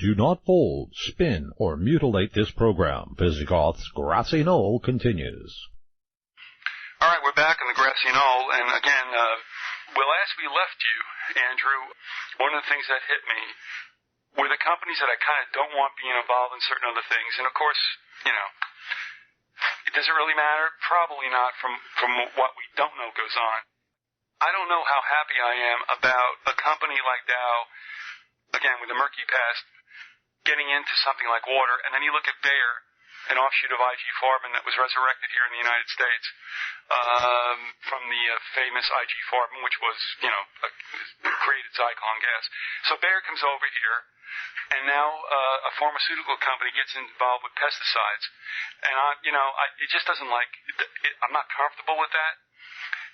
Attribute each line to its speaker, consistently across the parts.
Speaker 1: Do not fold, spin, or mutilate this program. Vyzygoth's Grassy Knoll continues.
Speaker 2: All right, we're back in the Grassy Knoll, and again, as we left you, Andrew, one of the things that hit me were the companies that I kind of don't want being involved in certain other things, and of course, does it really matter? Probably not from what we don't know goes on. I don't know how happy I am about a company like Dow, again, with a murky past, getting into something like water, and then you look at Bayer, an offshoot of IG Farben that was resurrected here in the United States from the famous IG Farben, which was, created Zyklon gas. So Bayer comes over here, and now a pharmaceutical company gets involved with pesticides. And, it just doesn't I'm not comfortable with that.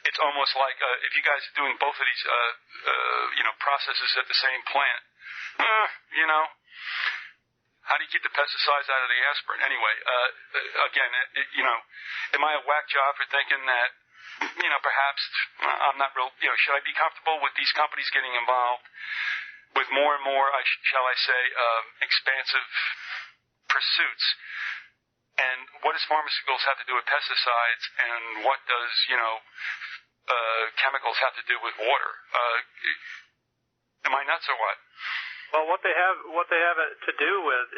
Speaker 2: It's almost like if you guys are doing both of these, processes at the same plant, how do you keep the pesticides out of the aspirin? Anyway, again, am I a whack job for thinking that, perhaps I'm not real, should I be comfortable with these companies getting involved with more and more, shall I say, expansive pursuits? And what does pharmaceuticals have to do with pesticides, and what does, chemicals have to do with water? Am I nuts or what?
Speaker 3: Well, what they have it to do with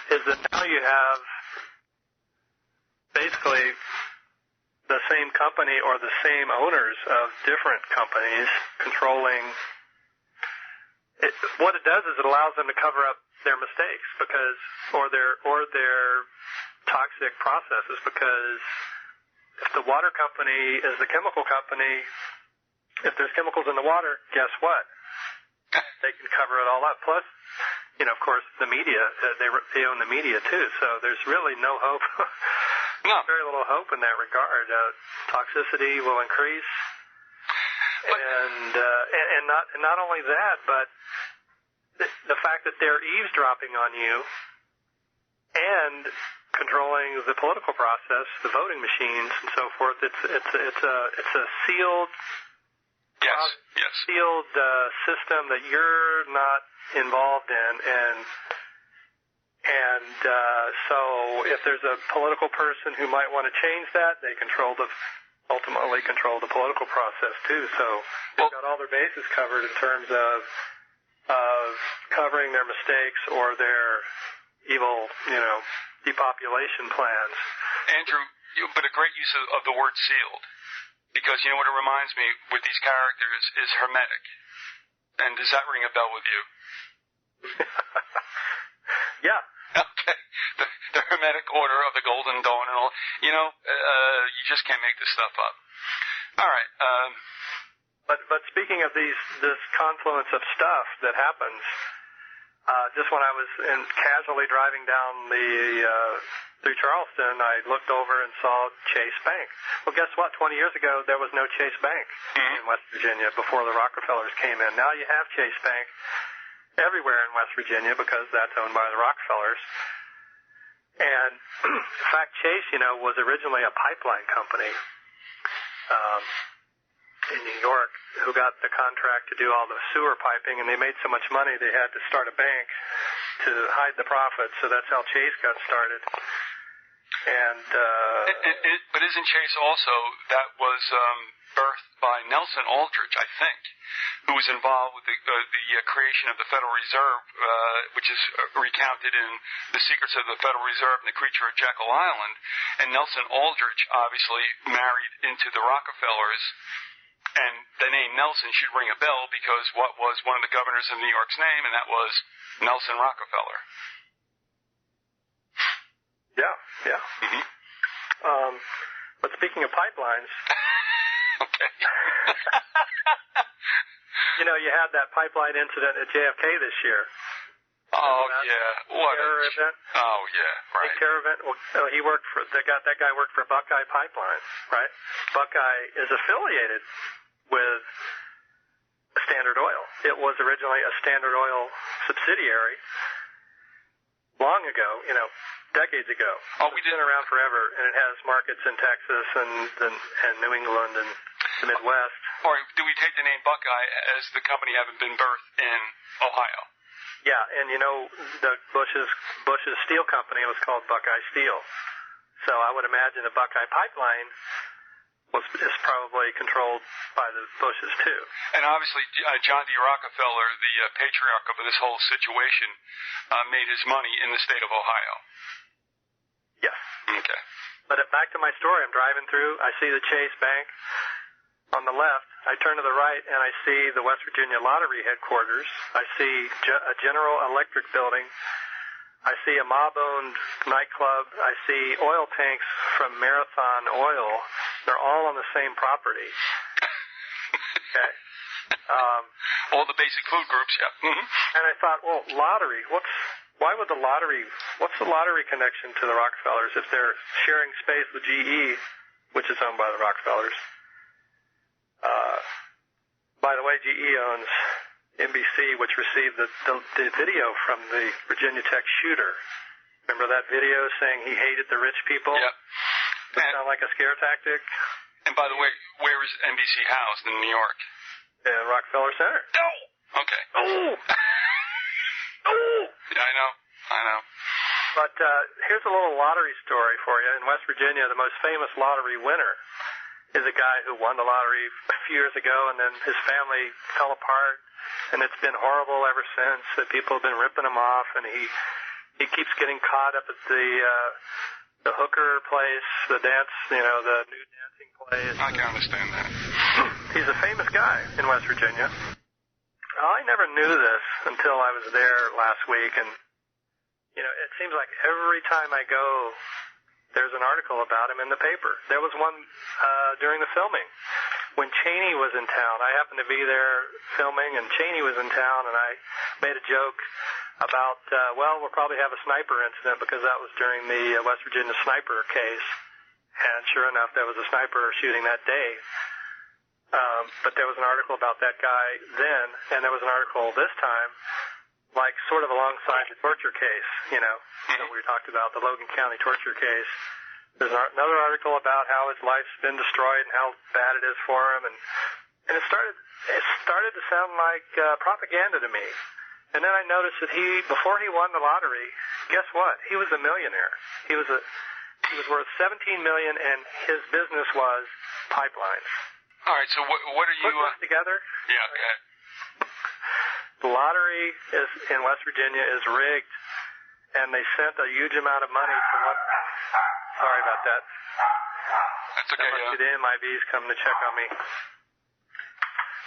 Speaker 3: is that now you have basically the same company or the same owners of different companies controlling it. What it does is it allows them to cover up their mistakes or their toxic processes, because if the water company is the chemical company, if there's chemicals in the water, guess what? They can cover it all up. Plus, of course, the media, they own the media too, so there's really no hope. No. Very little hope in that regard. Toxicity will increase. And not only that, but the fact that they're eavesdropping on you and controlling the political process, the voting machines and so forth, it's a sealed sealed system that you're not involved in, and so if there's a political person who might want to change that, they ultimately control the political process too. So they've got all their bases covered in terms of covering their mistakes or their evil, depopulation plans.
Speaker 2: Andrew, but a great use of the word sealed. Because what it reminds me with these characters is hermetic. And does that ring a bell with you?
Speaker 3: Yeah.
Speaker 2: Okay. The hermetic order of the Golden Dawn and all. You just can't make this stuff up. All right.
Speaker 3: But speaking of this confluence of stuff that happens, just when I was casually driving down through Charleston, I looked over and saw Chase Bank. Well, guess what? 20 years ago, there was no Chase Bank in West Virginia before the Rockefellers came in. Now you have Chase Bank everywhere in West Virginia because that's owned by the Rockefellers. And in fact, Chase, was originally a pipeline company in New York who got the contract to do all the sewer piping, and they made so much money they had to start a bank to hide the profits. So that's how Chase got started.
Speaker 2: But isn't Chase also, that was birthed by Nelson Aldrich, I think, who was involved with the creation of the Federal Reserve, which is recounted in The Secrets of the Federal Reserve and The Creature of Jekyll Island. And Nelson Aldrich obviously married into the Rockefellers. And the name Nelson should ring a bell because what was one of the governors of New York's name, and that was Nelson Rockefeller.
Speaker 3: Yeah. Mm-hmm. But speaking of pipelines,
Speaker 2: okay.
Speaker 3: You had that pipeline incident at JFK this year.
Speaker 2: Oh yeah, what
Speaker 3: terror event?
Speaker 2: Oh yeah, right.
Speaker 3: Big terror event. Well, he worked for that guy worked for Buckeye Pipeline, right? Buckeye is affiliated with Standard Oil. It was originally a Standard Oil subsidiary long ago, decades ago.
Speaker 2: Oh, we did.
Speaker 3: It's been around forever, and it has markets in Texas and New England and the Midwest.
Speaker 2: Or do we take the name Buckeye as the company having been birthed in Ohio?
Speaker 3: Yeah, and the Bush's steel company was called Buckeye Steel. So I would imagine the Buckeye Pipeline is probably controlled by the Bushes too.
Speaker 2: And obviously, John D. Rockefeller, the patriarch of this whole situation, made his money in the state of Ohio.
Speaker 3: Yes.
Speaker 2: Okay.
Speaker 3: But back to my story, I'm driving through, I see the Chase Bank on the left, I turn to the right, and I see the West Virginia Lottery headquarters. I see a General Electric building. I see a mob-owned nightclub. I see oil tanks from Marathon Oil. They're all on the same property. Okay.
Speaker 2: All the basic food groups, yeah. Mm-hmm.
Speaker 3: And I thought, well, lottery, what's the lottery connection to the Rockefellers if they're sharing space with GE, which is owned by the Rockefellers? By the way, GE owns NBC, which received the video from the Virginia Tech shooter. Remember that video saying he hated the rich people?
Speaker 2: Yep.
Speaker 3: Does it sound like a scare tactic?
Speaker 2: And by the way, where is NBC housed in New York?
Speaker 3: In Rockefeller Center.
Speaker 2: No! Okay.
Speaker 3: Oh! Oh!
Speaker 2: Yeah, I know.
Speaker 3: But here's a little lottery story for you. In West Virginia, the most famous lottery winner is a guy who won the lottery a few years ago, and then his family fell apart, and it's been horrible ever since. That people have been ripping him off, and he keeps getting caught up at the hooker place, the dance, the nude dancing place.
Speaker 2: I can understand that.
Speaker 3: He's a famous guy in West Virginia. I never knew this until I was there last week, and it seems like every time I go, there's an article about him in the paper. There was one during the filming when Cheney was in town. I happened to be there filming, and Cheney was in town, and I made a joke about, we'll probably have a sniper incident because that was during the West Virginia sniper case. And sure enough, there was a sniper shooting that day. But there was an article about that guy then, and there was an article this time, like sort of alongside the torture case, that we talked about, the Logan County torture case. There's another article about how his life's been destroyed and how bad it is for him, and it started to sound like propaganda to me. And then I noticed that before he won the lottery, guess what? He was a millionaire. He was worth $17 million, and his business was pipelines.
Speaker 2: All right. So what are you?
Speaker 3: Put this together.
Speaker 2: Yeah. Okay.
Speaker 3: The lottery in West Virginia is rigged, and they sent a huge amount of money to one. Sorry about that.
Speaker 2: That's okay.
Speaker 3: The MIB's coming to check on me.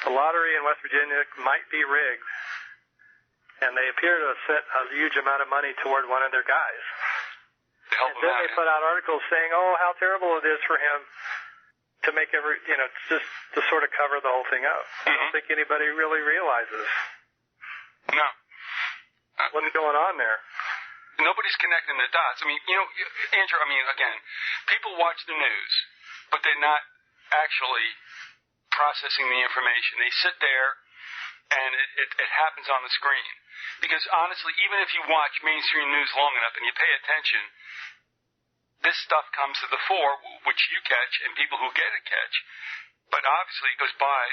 Speaker 3: The lottery in West Virginia might be rigged, and they appear to have sent a huge amount of money toward one of their guys.
Speaker 2: And
Speaker 3: then they put out articles saying, "Oh, how terrible it is for him to make just to sort of cover the whole thing up." I don't think anybody really realizes.
Speaker 2: No.
Speaker 3: What's going on there?
Speaker 2: Nobody's connecting the dots. I mean, Andrew, again, people watch the news, but they're not actually processing the information. They sit there, and it happens on the screen. Because honestly, even if you watch mainstream news long enough and you pay attention, this stuff comes to the fore, which you catch and people who get it catch. But obviously it goes by,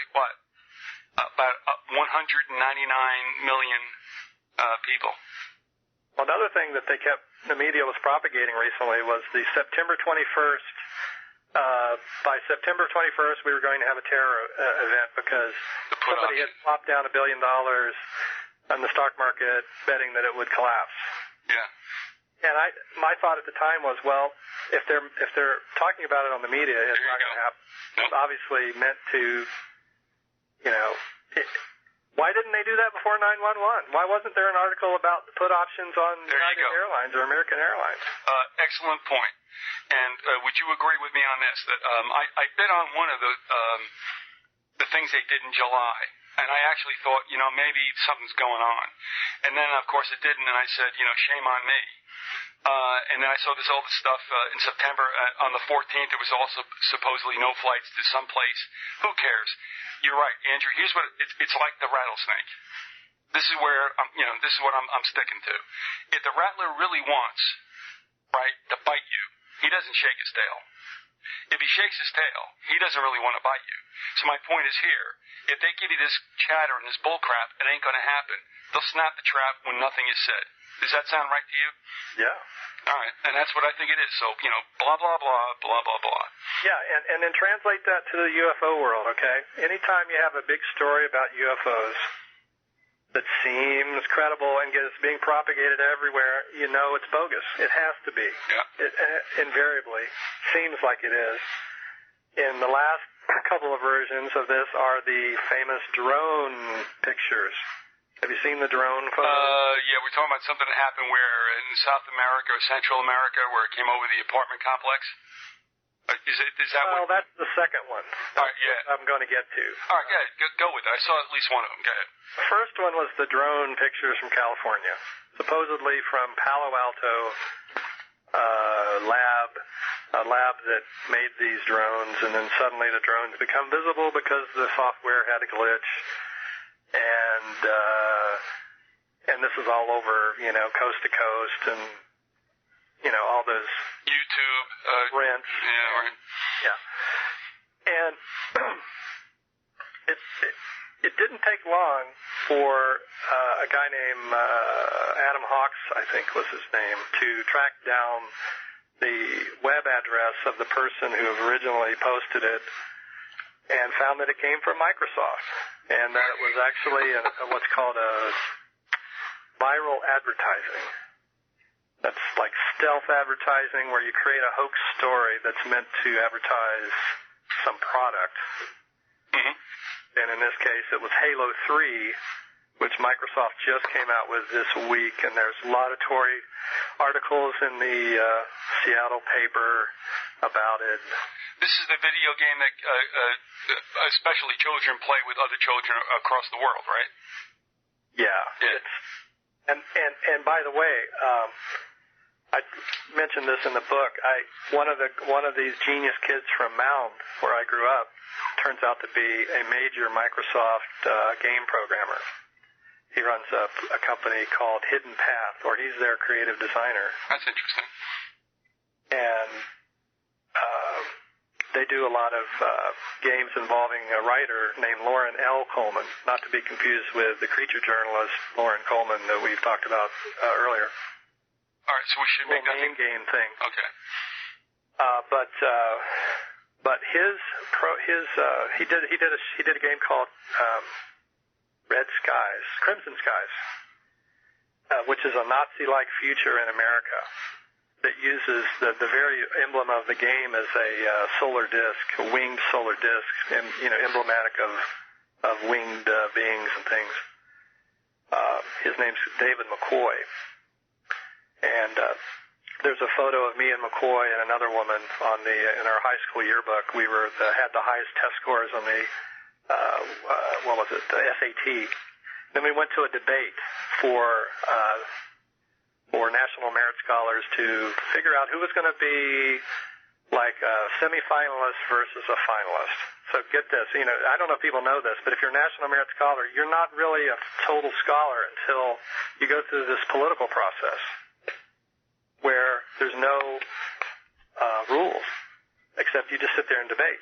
Speaker 2: about 199 million people.
Speaker 3: Well, another thing that the media was propagating recently was the September 21st. By September 21st, we were going to have a terror event because somebody had plopped down $1 billion on the stock market betting that it would collapse.
Speaker 2: Yeah.
Speaker 3: And my thought at the time was, well, if they're talking about it on the media, it's not going to happen.
Speaker 2: Nope.
Speaker 3: It's obviously meant to, why didn't they do that before 9/11? Why wasn't there an article about the put options on United Airlines or American Airlines?
Speaker 2: Excellent point. And would you agree with me on this? That I bet on one of the things they did in July. And I actually thought, maybe something's going on. And then, of course, it didn't, and I said, shame on me. And then I saw all this stuff in September. On the 14th, there was also supposedly no flights to someplace. Who cares? You're right, Andrew. Here's what it's like the rattlesnake. This is where this is what I'm sticking to. If the rattler really wants, right, to bite you, he doesn't shake his tail. if he shakes his tail, he doesn't really want to bite you. So my point is here, if they give you this chatter and this bull crap, it ain't going to happen. They'll snap the trap when nothing is said. Does that sound right to you?
Speaker 3: Yeah.
Speaker 2: All right, and that's what I think it is. So, blah, blah, blah, blah, blah, blah.
Speaker 3: Yeah, and then translate that to the UFO world, okay? Anytime you have a big story about UFOs that seems credible and is being propagated everywhere, you know it's bogus. It has to be.
Speaker 2: Yeah.
Speaker 3: It invariably seems like it is. In the last couple of versions of this are the famous drone pictures. Have you seen the drone photos?
Speaker 2: Yeah, we're talking about something that happened where in South America or Central America where it came over the apartment complex. Is that
Speaker 3: well, that's the second one.
Speaker 2: All right, yeah.
Speaker 3: I'm going to get to.
Speaker 2: All right, yeah, go with it. I saw at least one of them. Go ahead.
Speaker 3: The first one was the drone pictures from California, supposedly from Palo Alto a lab that made these drones, and then suddenly the drones become visible because the software had a glitch, and this is all over, coast to coast, and all those
Speaker 2: YouTube
Speaker 3: rents.
Speaker 2: Yeah, right.
Speaker 3: Yeah. And it didn't take long for a guy named Adam Hawks, I think was his name, to track down the web address of the person who originally posted it and found that it came from Microsoft, and that it was actually what's called a viral advertising. That's like stealth advertising, where you create a hoax story that's meant to advertise some product.
Speaker 2: Mm-hmm.
Speaker 3: And in this case, it was Halo 3, which Microsoft just came out with this week, and there's laudatory articles in the Seattle paper about it.
Speaker 2: This is the video game that especially children play with other children across the world, right?
Speaker 3: Yeah.
Speaker 2: Yeah.
Speaker 3: And by the way, I mentioned this in the book. One of these genius kids from Mound, where I grew up, turns out to be a major Microsoft game programmer. He runs a company called Hidden Path, or he's their creative designer.
Speaker 2: That's interesting.
Speaker 3: And they do a lot of games involving a writer named Lauren L. Coleman, not to be confused with the creature journalist Lauren Coleman that we've talked about earlier.
Speaker 2: All right, so we should make that
Speaker 3: name game thing.
Speaker 2: Okay.
Speaker 3: But he did a game called Crimson Skies, which is a Nazi-like future in America that uses the very emblem of the game as a solar disk, a winged solar disk, and emblematic of winged beings and things. His name's David McCoy, and there's a photo of me and McCoy and another woman in our high school yearbook. We had the highest test scores on the the SAT. Then we went to a debate for National Merit Scholars to figure out who was going to be like a semifinalist versus a finalist. So get this, I don't know if people know this, but if you're a National Merit Scholar, you're not really a total scholar until you go through this political process where there's no rules, except you just sit there and debate.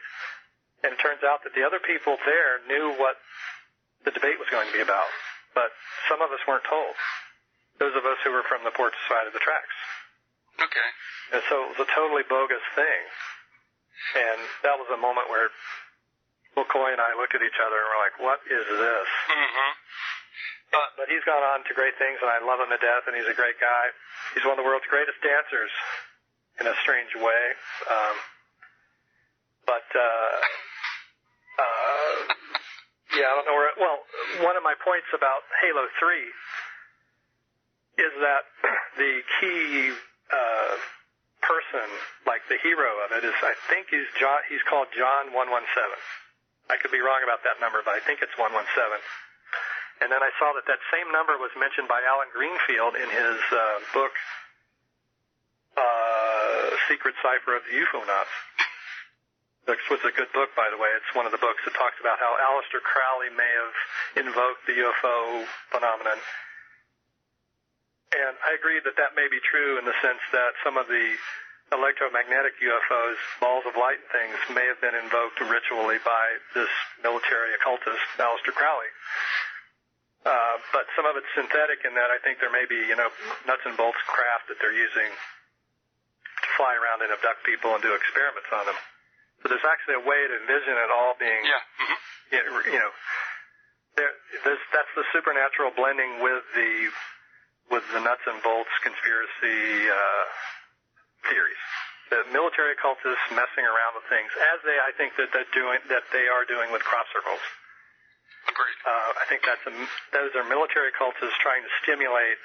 Speaker 3: And it turns out that the other people there knew what the debate was going to be about, but some of us weren't told. Those of us who were from the port side of the tracks.
Speaker 2: Okay.
Speaker 3: And so it was a totally bogus thing. And that was a moment where McCoy and I looked at each other and were like, what is this?
Speaker 2: Mm-hmm.
Speaker 3: But he's gone on to great things, and I love him to death, and he's a great guy. He's one of the world's greatest dancers in a strange way. Yeah, I don't know where... Well, one of my points about Halo 3 is that the key person, like the hero of it, is, I think he's called John 117. I could be wrong about that number, but I think it's 117. And then I saw that same number was mentioned by Alan Greenfield in his book, Secret Cipher of the UFOnauts. This was a good book, by the way. It's one of the books that talks about how Aleister Crowley may have invoked the UFO phenomenon. And I agree that may be true in the sense that some of the electromagnetic UFOs, balls of light and things, may have been invoked ritually by this military occultist, Aleister Crowley. But some of it's synthetic in that I think there may be, nuts and bolts craft that they're using to fly around and abduct people and do experiments on them. So there's actually a way to envision it all being, that's the supernatural blending with the nuts and bolts conspiracy theories. The military occultists messing around with things, as I think that they are doing with crop circles.
Speaker 2: Agreed.
Speaker 3: I think those are military occultists trying to stimulate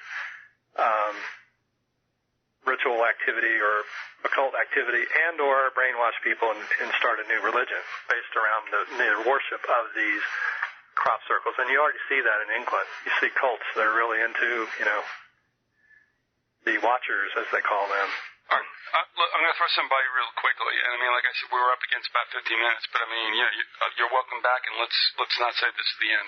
Speaker 3: ritual activity or occult activity, and or brainwash people and start a new religion based around the worship of these crop circles. And you already see that in England. You see cults that are really into, the Watchers, as they call them.
Speaker 2: All right. Look, I'm going to throw something by you real quickly. And I mean, like I said, we were up against about 15 minutes, but I mean, you're welcome back, and let's not say this is the end.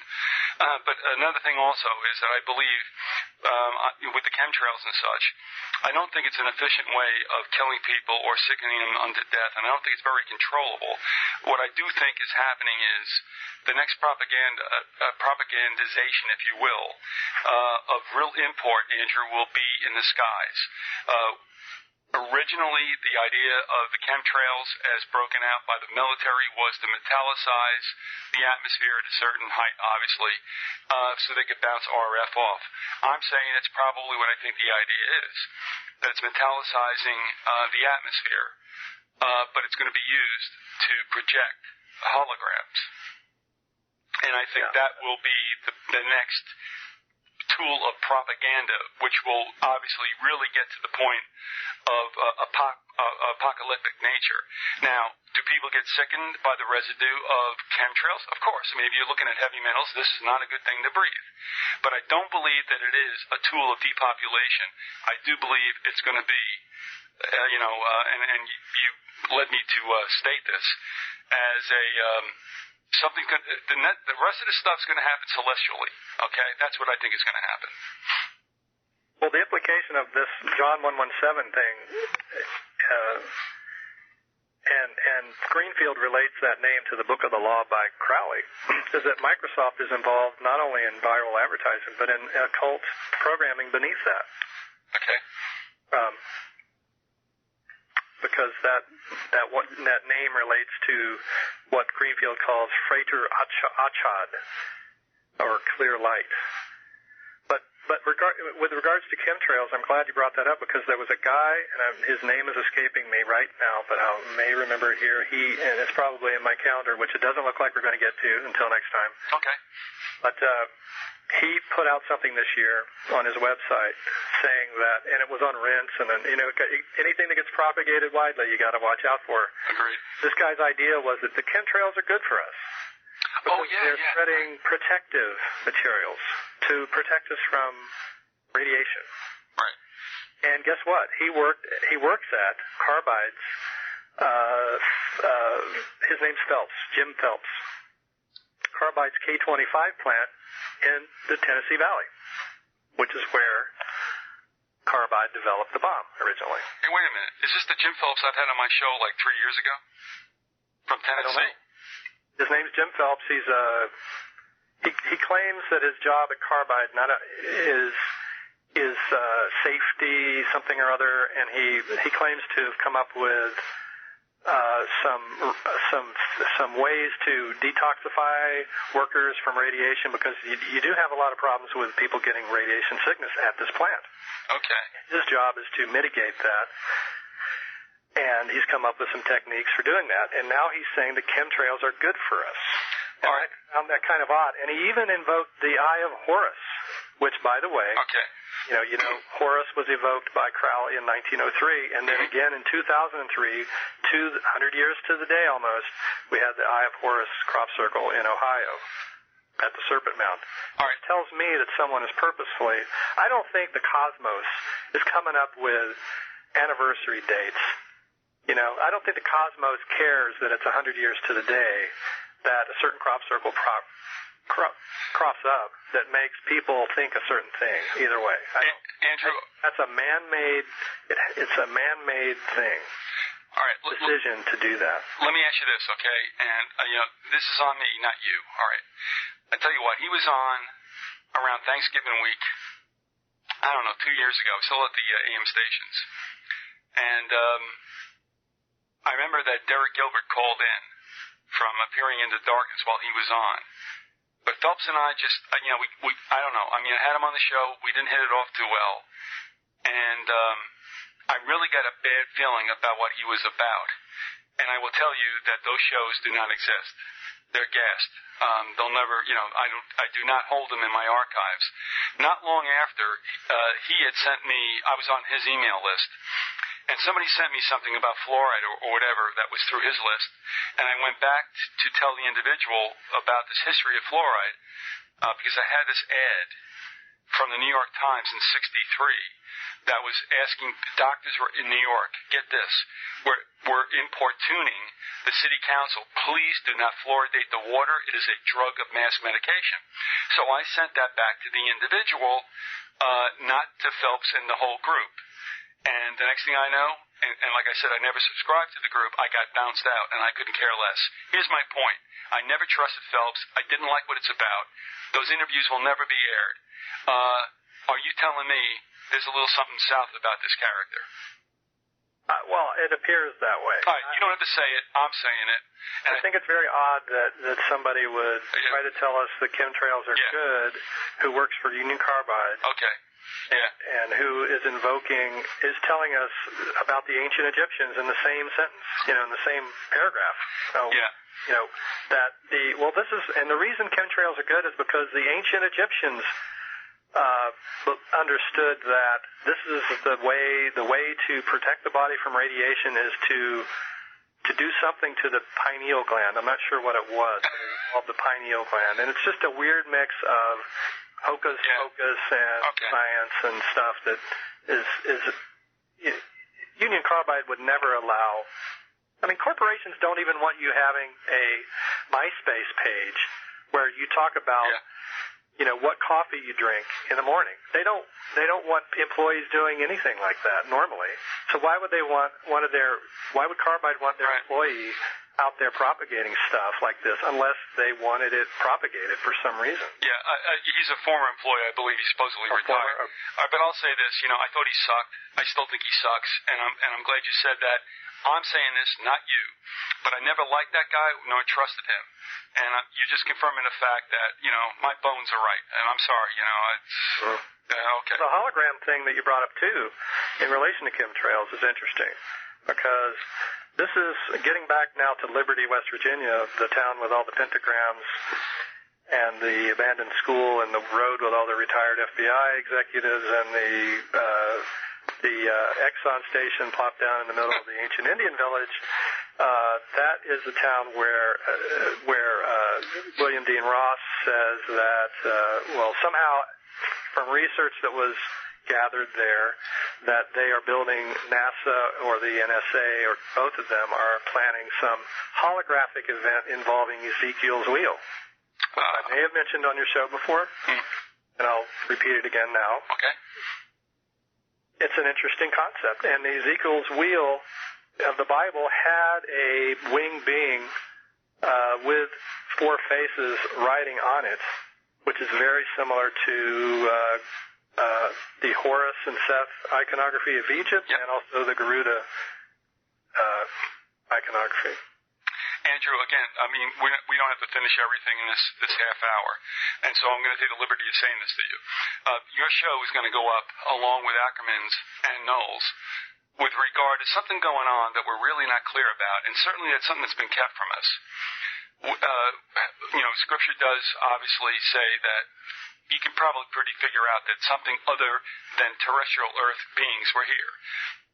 Speaker 2: But another thing also is that I believe, with the chemtrails and such, I don't think it's an efficient way of killing people or sickening them unto death, and I don't think it's very controllable. What I do think is happening is the next propagandization, if you will, of real import, Andrew, will be in the skies. Originally, the idea of the chemtrails as broken out by the military was to metallicize the atmosphere at a certain height, obviously, so they could bounce RF off. I'm saying that's probably what I think the idea is, that it's metallicizing the atmosphere, but it's going to be used to project holograms. And I think that will be the next tool of propaganda, which will obviously really get to the point of apocalyptic nature. Now, do people get sickened by the residue of chemtrails? Of course. I mean, if you're looking at heavy metals, this is not a good thing to breathe. But I don't believe that it is a tool of depopulation. I do believe it's going to be, and you led me to state this as a something. The rest of the stuff's going to happen celestially. Okay, that's what I think is going to happen.
Speaker 3: Well, the implication of this John 117 thing, and Greenfield relates that name to the Book of the Law by Crowley, is that Microsoft is involved not only in viral advertising, but in occult programming beneath that.
Speaker 2: Okay.
Speaker 3: Because that name relates to what Greenfield calls Frater Achad, or clear light. But with regards to chemtrails, I'm glad you brought that up, because there was a guy, and his name is escaping me right now, but I may remember it here. And it's probably in my calendar, which it doesn't look like we're going to get to until next time.
Speaker 2: Okay.
Speaker 3: But he put out something this year on his website saying that, and it was on rinse, and then, anything that gets propagated widely, you got to watch out for.
Speaker 2: Agreed.
Speaker 3: This guy's idea was that the chemtrails are good for us. They're spreading protective materials to protect us from radiation.
Speaker 2: Right.
Speaker 3: And guess what? He works at Carbide's. His name's Phelps, Jim Phelps. Carbide's K25 plant in the Tennessee Valley, which is where Carbide developed the bomb originally.
Speaker 2: Hey, wait a minute. Is this the Jim Phelps I've had on my show like 3 years ago? From Tennessee?
Speaker 3: I don't know. His name's Jim Phelps. He claims that his job at Carbide is safety something or other, and he claims to have come up with some ways to detoxify workers from radiation, because you do have a lot of problems with people getting radiation sickness at this plant.
Speaker 2: Okay.
Speaker 3: His job is to mitigate that. And he's come up with some techniques for doing that. And now he's saying the chemtrails are good for us.
Speaker 2: All right.
Speaker 3: I found that kind of odd. And he even invoked the Eye of Horus, which, by the way, Horus was evoked by Crowley in 1903. And then again in 2003, 200 years to the day almost, we had the Eye of Horus crop circle in Ohio at the Serpent Mound.
Speaker 2: All right.
Speaker 3: It tells me that someone is purposefully, I don't think the cosmos is coming up with anniversary dates. I don't think the cosmos cares that it's 100 years to the day that a certain crop circle crops up that makes people think a certain thing. Either way,
Speaker 2: Andrew,
Speaker 3: that's a man-made. It's a man-made thing.
Speaker 2: All right,
Speaker 3: decision to do that.
Speaker 2: Let me ask you this, okay? And this is on me, not you. All right. I tell you what, he was on around Thanksgiving week. I don't know, 2 years ago, still at the AM stations, and I remember that Derek Gilbert called in from Appearing in the Darkness while he was on. But Phelps and I just, I don't know. I mean, I had him on the show. We didn't hit it off too well, and I really got a bad feeling about what he was about. And I will tell you that those shows do not exist. They're gassed. They'll never, I do not hold them in my archives. Not long after, he had sent me, I was on his email list, and somebody sent me something about fluoride or whatever that was through his list. And I went back to tell the individual about this history of fluoride, because I had this ad from the New York Times in '63 that was asking doctors were in New York, get this, were importuning the city council, please do not fluoridate the water. It is a drug of mass medication. So I sent that back to the individual, not to Phelps and the whole group. And the next thing I know, and like I said, I never subscribed to the group, I got bounced out, and I couldn't care less. Here's my point. I never trusted Phelps. I didn't like what it's about. Those interviews will never be aired. Are you telling me there's a little something south about this character?
Speaker 3: Well, it appears that way.
Speaker 2: All right, you don't have to say it. I'm saying it. And
Speaker 3: I think it's very odd that somebody would try to tell us that chemtrails are good, who works for Union Carbide.
Speaker 2: Okay. Yeah.
Speaker 3: And who is telling us about the ancient Egyptians in the same sentence, in the same paragraph. So, the reason chemtrails are good is because the ancient Egyptians understood that this is the way to protect the body from radiation is to do something to the pineal gland. I'm not sure what it was, but it was called the pineal gland, and it's just a weird mix of hocus pocus and science and stuff that is Union Carbide would never allow. I mean, corporations don't even want you having a MySpace page where you talk about what coffee you drink in the morning. They don't want employees doing anything like that normally. So why would they why would Carbide want their employee out there propagating stuff like this unless they wanted it propagated for some reason?
Speaker 2: Yeah, he's a former employee. I believe he's supposedly retired. But I'll say this, I thought he sucked. I still think he sucks, and I'm glad you said that. I'm saying this, not you, but I never liked that guy nor trusted him. And you're just confirming the fact that, my bones are right. And I'm sorry, it's... okay.
Speaker 3: The hologram thing that you brought up, too, in relation to chemtrails is interesting. Because this is getting back now to Liberty, West Virginia, the town with all the pentagrams and the abandoned school and the road with all the retired FBI executives and the Exxon station plopped down in the middle of the ancient Indian village. That is the town where William Dean Ross says that, somehow from research that was gathered there, that they are building, NASA or the NSA or both of them are planning some holographic event involving Ezekiel's wheel. I may have mentioned on your show before, and I'll repeat it again now.
Speaker 2: Okay.
Speaker 3: It's an interesting concept, and Ezekiel's wheel of the Bible had a winged being with four faces riding on it, which is very similar to the Horus and Sept iconography of Egypt, and also the Garuda iconography.
Speaker 2: Andrew, again, I mean, we don't have to finish everything in this half hour, and so I'm going to take the liberty of saying this to you. Your show is going to go up along with Ackerman's and Knoll's with regard to something going on that we're really not clear about, and certainly that's something that's been kept from us. Scripture does obviously say that you can probably pretty figure out that something other than terrestrial Earth beings were here.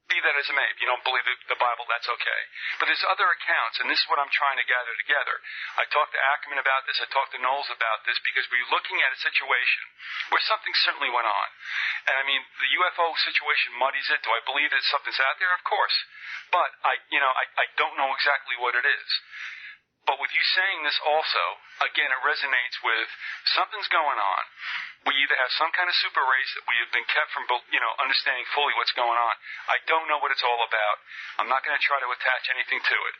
Speaker 2: Be that as it may, if you don't believe the Bible, that's okay. But there's other accounts, and this is what I'm trying to gather together. I talked to Ackerman about this, I talked to Knowles about this, because we're looking at a situation where something certainly went on. And I mean, the UFO situation muddies it. Do I believe that something's out there? Of course. But I don't know exactly what it is. But with you saying this also, again, it resonates with something's going on. We either have some kind of super race that we have been kept from, understanding fully what's going on. I don't know what it's all about. I'm not going to try to attach anything to it.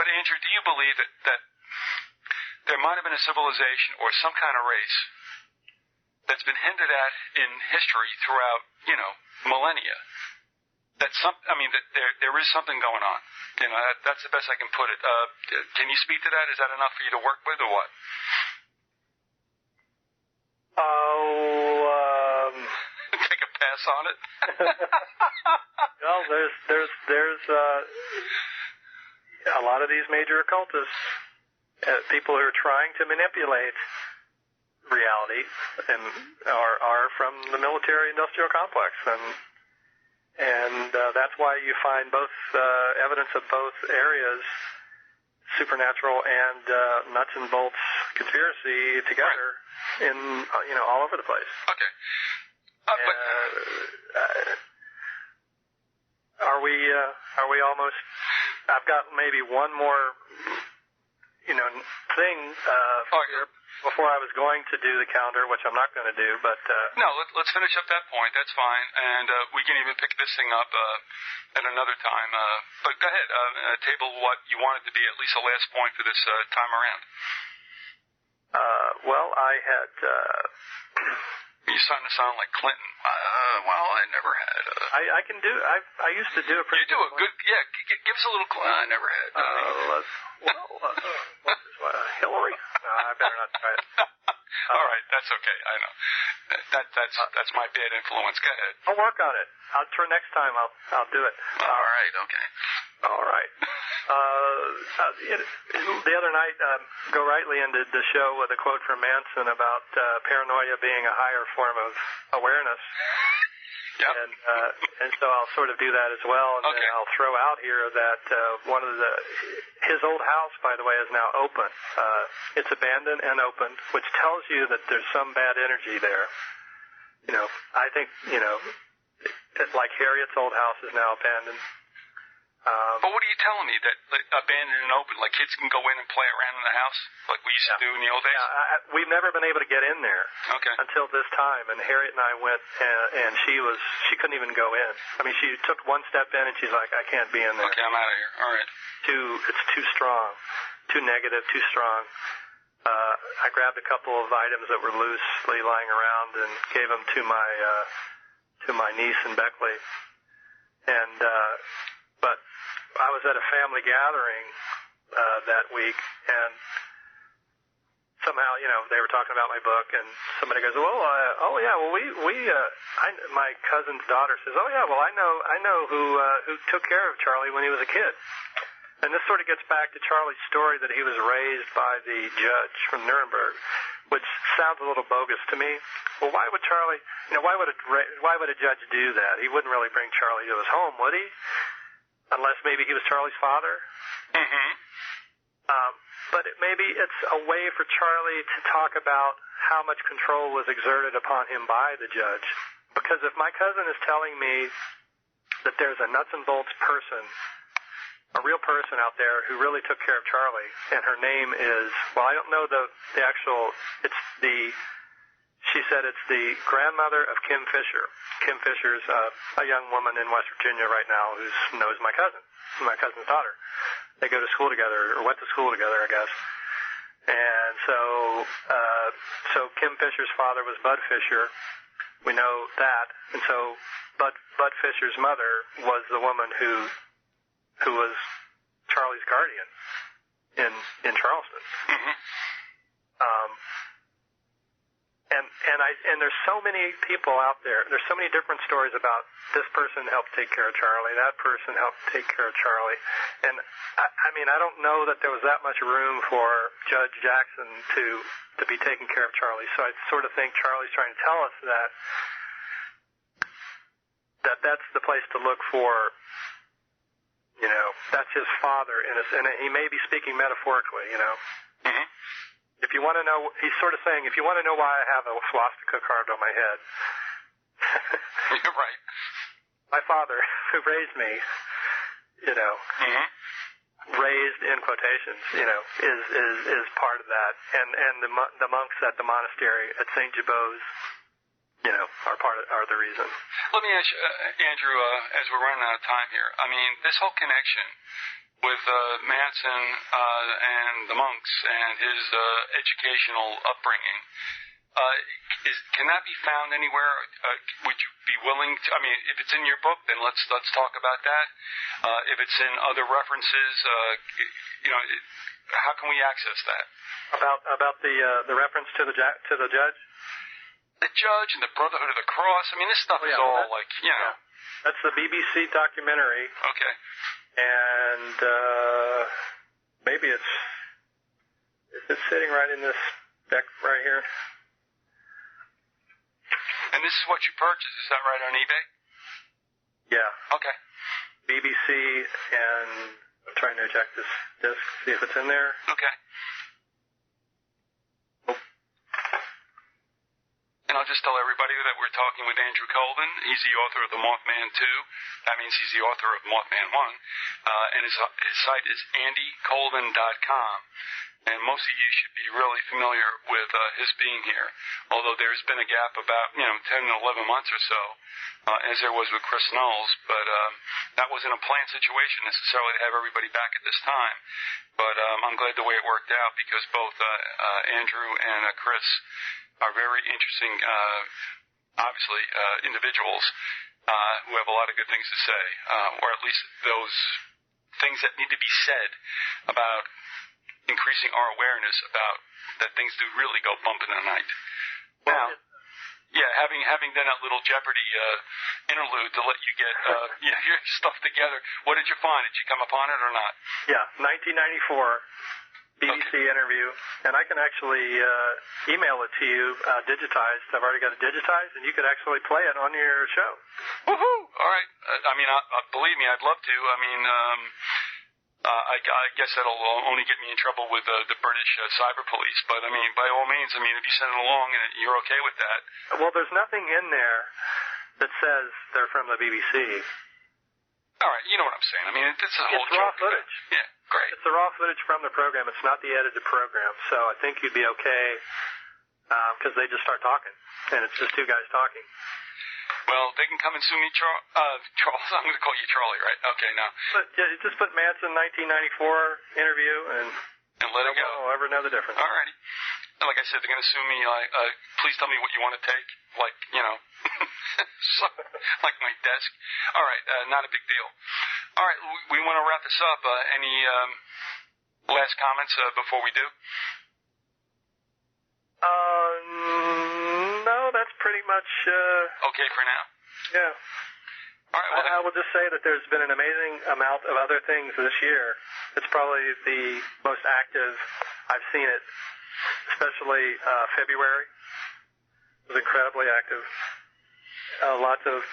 Speaker 2: But Andrew, do you believe that there might have been a civilization or some kind of race that's been hinted at in history throughout, millennia? That there is something going on. That's the best I can put it. Can you speak to that? Is that enough for you to work with, or what? Take a pass on it.
Speaker 3: Well, there's a lot of these major occultists, people who are trying to manipulate reality, and are from the military-industrial complex, and that's why you find both evidence of both areas, supernatural and nuts and bolts conspiracy together in all over the place.
Speaker 2: Okay.
Speaker 3: Are we almost? I've got maybe one more thing before I was going to do the calendar, which I'm not going to do, but
Speaker 2: no, let's finish up that point. That's fine, and we can even pick this thing up at another time. But go ahead, table what you wanted to be at least the last point for this time around.
Speaker 3: Well, I had.
Speaker 2: You're starting to sound like Clinton. Well, I never had.
Speaker 3: I can do. I used to do a pretty.
Speaker 2: You do a good. Yeah, give us a little. I never had.
Speaker 3: Hillary. No, I better not try it.
Speaker 2: All right, that's okay. I know. That's my bad influence. Go ahead.
Speaker 3: I'll work on it. For next time, I'll do it.
Speaker 2: All right. Okay.
Speaker 3: All right. The other night, Go Rightly ended the show with a quote from Hansen about paranoia being a higher form of awareness.
Speaker 2: Yep.
Speaker 3: And so I'll sort of do that as well, and then I'll throw out here that his old house, by the way, is now open. It's abandoned and open, which tells you that there's some bad energy there. I think like Harriet's old house is now abandoned.
Speaker 2: But what are you telling me? That abandoned and open, like kids can go in and play around in the house, like we used to do in the old days?
Speaker 3: Yeah, we've never been able to get in there until this time. And Harriet and I went, and she couldn't even go in. I mean, she took one step in, and she's like, I can't be in there.
Speaker 2: Okay, I'm out of here. All right.
Speaker 3: It's too strong, too negative, too strong. I grabbed a couple of items that were loosely lying around and gave them to my niece in Beckley, but I was at a family gathering that week, and somehow, they were talking about my book, and somebody goes, my cousin's daughter says, I know who took care of Charlie when he was a kid. And this sort of gets back to Charlie's story that he was raised by the judge from Nuremberg, which sounds a little bogus to me. Well, why would Charlie, why would a judge do that? He wouldn't really bring Charlie to his home, would he? Unless maybe he was Charlie's father.
Speaker 2: Mm-hmm.
Speaker 3: But maybe it's a way for Charlie to talk about how much control was exerted upon him by the judge. Because if my cousin is telling me that there's a nuts and bolts person, a real person out there who really took care of Charlie, and her name is, I don't know the actual, she said it's the grandmother of Kim Fisher. Kim Fisher's a young woman in West Virginia right now who knows my cousin's daughter. They go to school together, or went to school together, I guess. And so Kim Fisher's father was Bud Fisher. We know that. And so Bud Fisher's mother was the woman who was Charlie's guardian in Charleston.
Speaker 2: Mm-hmm.
Speaker 3: And there's so many people out there. There's so many different stories about this person helped take care of Charlie, that person helped take care of Charlie. And I don't know that there was that much room for Judge Jackson to be taking care of Charlie. So I sort of think Charlie's trying to tell us that's the place to look for. That's his father, and he may be speaking metaphorically.
Speaker 2: Mm-hmm.
Speaker 3: If you want to know, he's sort of saying, if you want to know why I have a swastika carved on my head.
Speaker 2: You're right.
Speaker 3: My father, who raised me,
Speaker 2: Mm-hmm.
Speaker 3: raised in quotations, is part of that, and the monks at the monastery at St. Gibeau's, are the reason.
Speaker 2: Let me ask you, Andrew, as we're running out of time here, I mean, this whole connection with Manson and the monks and his educational upbringing, can that be found anywhere? Would you be willing to? I mean, if it's in your book, then let's talk about that. If it's in other references, how can we access that?
Speaker 3: About the reference to the judge.
Speaker 2: The judge and the Brotherhood of the Cross. I mean, this stuff is all
Speaker 3: Yeah. That's the BBC documentary.
Speaker 2: Okay.
Speaker 3: And maybe it's sitting right in this deck right here.
Speaker 2: And this is what you purchased, is that right, on eBay?
Speaker 3: Yeah.
Speaker 2: Okay.
Speaker 3: BBC, and I'm trying to eject this disc, see if it's in there.
Speaker 2: Okay. And I'll just tell everybody that we're talking with Andrew Colvin. He's the author of The Mothman 2. That means he's the author of Mothman 1. And his site is andycolvin.com. And most of you should be really familiar with his being here, although there's been a gap about 10 to 11 months or so, as there was with Chris Knowles. But that wasn't a planned situation necessarily to have everybody back at this time. But I'm glad the way it worked out, because both Andrew and Chris are very interesting, obviously, individuals who have a lot of good things to say, or at least those things that need to be said about increasing our awareness about that things do really go bump in the night. Now, having done that little Jeopardy interlude to let you get your stuff together, what did you find? Did you come upon it or not?
Speaker 3: Yeah, 1994 BBC interview, and I can actually email it to you digitized. I've already got it digitized, and you could actually play it on your show.
Speaker 2: Woohoo! All right. Believe me, I'd love to. I mean, I guess that'll only get me in trouble with the British cyber police. But, I mean, by all means, if you send it along and you're okay with that.
Speaker 3: Well, there's nothing in there that says they're from the BBC.
Speaker 2: All right, you know what I'm saying. I mean, it's a whole
Speaker 3: raw footage.
Speaker 2: Yeah, great.
Speaker 3: It's the raw footage from the program. It's not the edited program. So I think you'd be okay because they just start talking, and it's just two guys talking.
Speaker 2: Well, they can come and sue me, Charles. I'm going to call you Charlie, right? Okay, now.
Speaker 3: But just put Manson 1994 interview and
Speaker 2: let it go.
Speaker 3: I'll ever know the difference.
Speaker 2: All righty. Like I said, they're going to sue me. Please tell me what you want to take. Like my desk. All right, not a big deal. All right, we want to wrap this up. Any last comments before we do?
Speaker 3: No, that's pretty much...
Speaker 2: okay for now?
Speaker 3: Yeah.
Speaker 2: All right, well,
Speaker 3: I will just say that there's been an amazing amount of other things this year. It's probably the most active I've seen it, especially February. It was incredibly active. Lots of,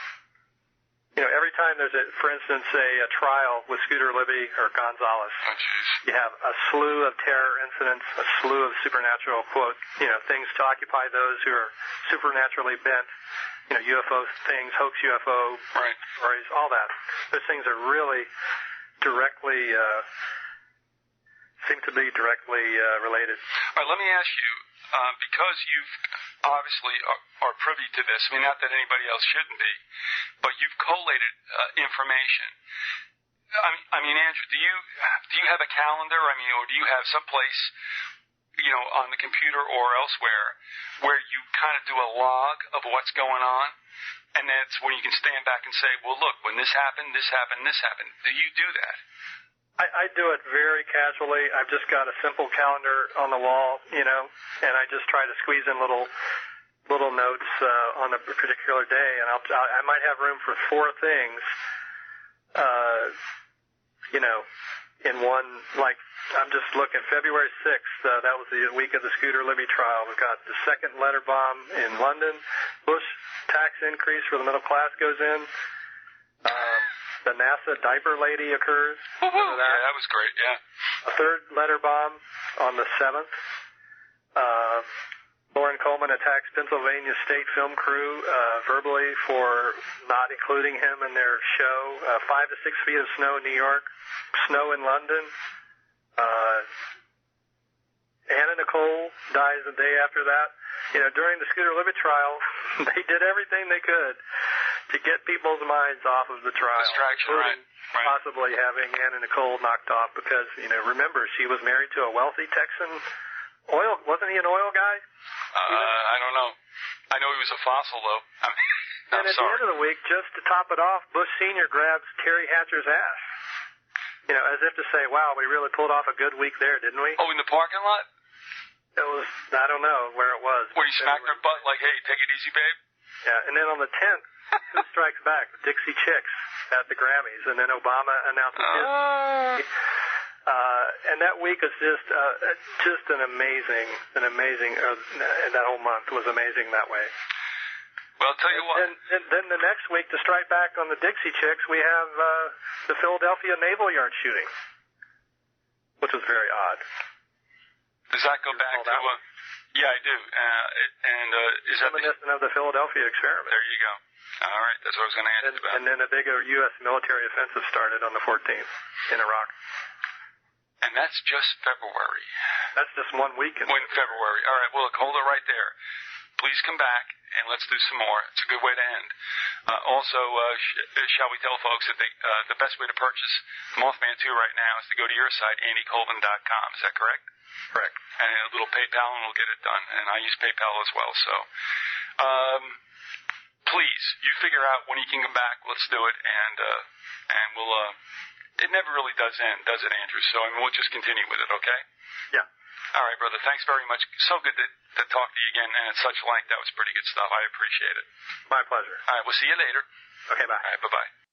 Speaker 3: every time there's for instance, a trial with Scooter Libby or Gonzalez, you have a slew of terror incidents, a slew of supernatural, quote, things to occupy those who are supernaturally bent, UFO things, hoax UFO stories, all that. Those things are really directly, seem to be directly related.
Speaker 2: All right, let me ask you, because you've obviously are privy to this, I mean, not that anybody else shouldn't be, but you've collated information. I mean, Andrew, do you have a calendar? I mean, or do you have someplace, on the computer or elsewhere where you kind of do a log of what's going on? And that's when you can stand back and say, well, look, when this happened, this happened, this happened. Do you do that?
Speaker 3: I do it very casually. I've just got a simple calendar on the wall, and I just try to squeeze in little notes on a particular day, and I might have room for four things, in one. Like I'm just looking. February 6th, that was the week of the Scooter Libby trial. We've got the second letter bomb in London. Bush tax increase for the middle class goes in. The NASA diaper lady occurs.
Speaker 2: Yeah, that was great, yeah.
Speaker 3: A third letter bomb on the 7th. Loren Coleman attacks Pennsylvania State film crew verbally for not including him in their show. 5 to 6 feet of snow in New York, snow in London. Anna Nicole dies the day after that. You know, during the Scooter Libet trial, they did everything they could to get people's minds off of the trial.
Speaker 2: Distraction, right.
Speaker 3: Possibly having Anna Nicole knocked off because, you know, remember, she was married to a wealthy Texan oil. Wasn't he an oil guy?
Speaker 2: I don't know. I know he was a fossil, though.
Speaker 3: And at the end of the week, just to top it off, Bush Sr. grabs Terry Hatcher's ass. You know, as if to say, wow, we really pulled off a good week there, didn't we?
Speaker 2: Oh, in the parking lot?
Speaker 3: It was, I don't know where it was.
Speaker 2: Where he smacked her butt like, hey, take it easy, babe?
Speaker 3: Yeah, and then on the 10th, who strikes back? Dixie Chicks at the Grammys. And then Obama announces his. And that week is just an amazing, that whole month was amazing that way.
Speaker 2: Well, I'll tell you what.
Speaker 3: And then the next week, to strike back on the Dixie Chicks, we have the Philadelphia Naval Yard shooting, which was very odd.
Speaker 2: Does that go back to... yeah, I do. Is that
Speaker 3: reminiscent of the Philadelphia experiment.
Speaker 2: There you go. All right, that's what I was going to ask you about.
Speaker 3: And then a big U.S. military offensive started on the 14th in Iraq.
Speaker 2: And that's just February.
Speaker 3: That's just 1 week in
Speaker 2: February. All right, well, look, hold it right there. Please come back, and let's do some more. It's a good way to end. Also, shall we tell folks that the best way to purchase Mothman 2 right now is to go to your site, andycolvin.com. Is that correct?
Speaker 3: Correct.
Speaker 2: And a little PayPal, and we'll get it done. And I use PayPal as well. So, please, you figure out when you can come back. Let's do it, and we'll. It never really does end, does it, Andrew? So, I mean, we'll just continue with it, okay?
Speaker 3: Yeah.
Speaker 2: All right, brother. Thanks very much. So good to talk to you again, and at such length. That was pretty good stuff. I appreciate it.
Speaker 3: My pleasure.
Speaker 2: All right, we'll see you later.
Speaker 3: Okay, bye.
Speaker 2: All right, bye-bye.